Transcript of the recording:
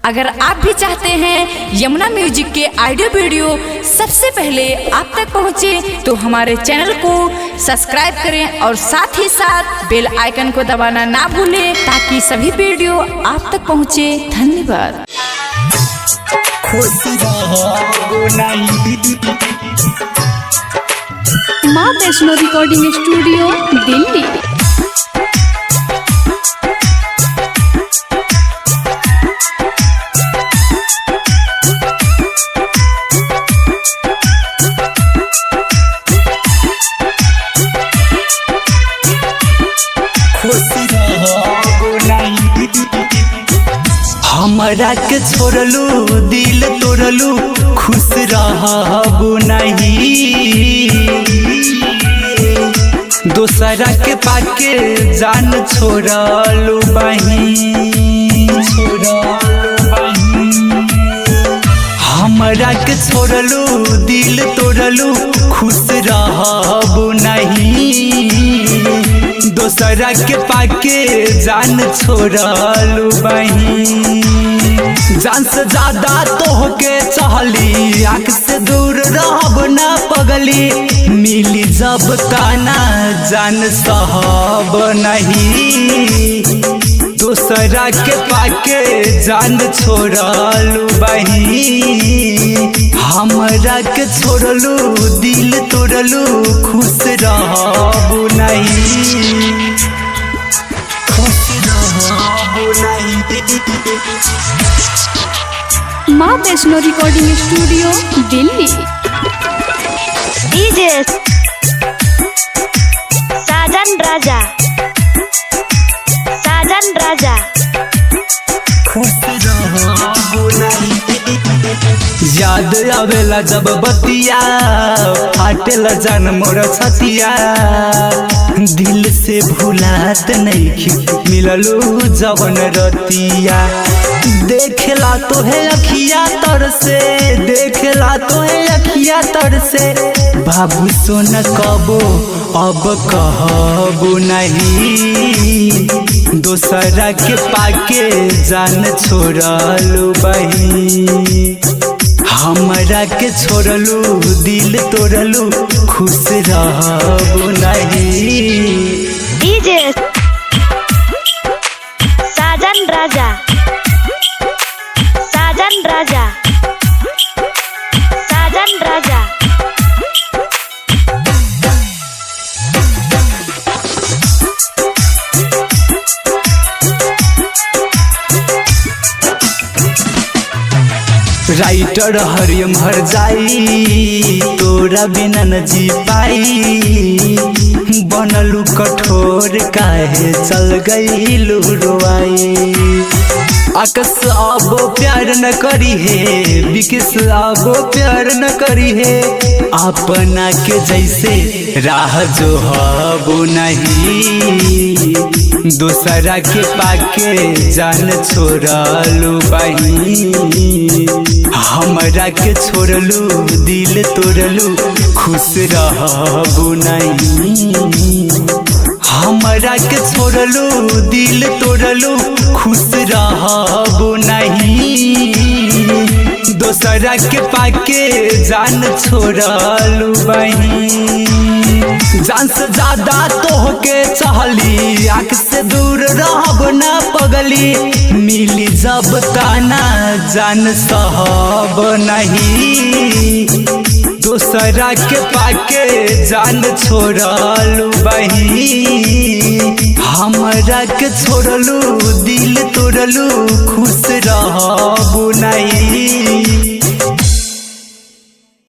अगर आप भी चाहते हैं यमुना म्यूजिक के ऑडियो वीडियो सबसे पहले आप तक पहुंचे तो हमारे चैनल को सब्सक्राइब करें और साथ ही साथ बेल आइकन को दबाना ना भूलें ताकि सभी वीडियो आप तक पहुंचे। धन्यवाद। माँ वैष्णो रिकॉर्डिंग स्टूडियो दिल्ली। हमरा के छोड़लू दिल तोड़लू खुश रहबू नहीं, दोसरा के पाके जान छोड़लू बही। हमरा के छोड़लू दिल तोड़लू खुश रहबू नहीं, दोसरा के पाके जान छोड़लू बही। जान से ज्यादा तोहके चाहली, आँख से दूर रहब ना पगली, मिली जब ताना जान सहब नहीं, दोसरा के पाके जान छोड़लू बही। हमरा के छोड़लू दिल तोड़लू खुश रहबू नहीं, Maa Vaishno recording studio Delhi. DJ Sajan Raja, Sajan Raja. याद आवेला जब बतिया, फाटेला जान मोर छतिया, दिल से भुलात नहीं मिललू जवन रतिया। देखला तो है अखिया तर से, देखला तो है अखिया तर से, बाबू सोन कबो अब कहबू नहीं, दोसरा के पाके जान छोड़लू बही। हमरा के छोड़लू दिल तोड़लू खुश रहबू नहीं। डीजे साजन राजा, साजन राजा, साजन राजा। राइटर हरियम हर जाई, तोरा बिना न जी पाई, बनलू कठोर काहे चल गईलू रोआई। आकस अब प्यार न करी है, बिकस अब प्यार न करी है, अपना के जैसे राह जो हबू नहीं, दोसरा के पाके जान छोड़लू बही। हमरा के छोड़लू दिल तोड़लू खुश रहबू नहीं, हमरा के छोड़लू दिल तोड़लू खुश रहबू नहीं, दोसरा के पाके जान छोड़लू बही। जान से ज्यादा तोहके चाहली, आँख से दूर रहब ना पगली, मिली जब ताना जान सहब नहीं, दोसरा के पाके जान छोड़लू बही। हमरा के छोड़लू दिल तोड़लू खुश रहबू नहीं।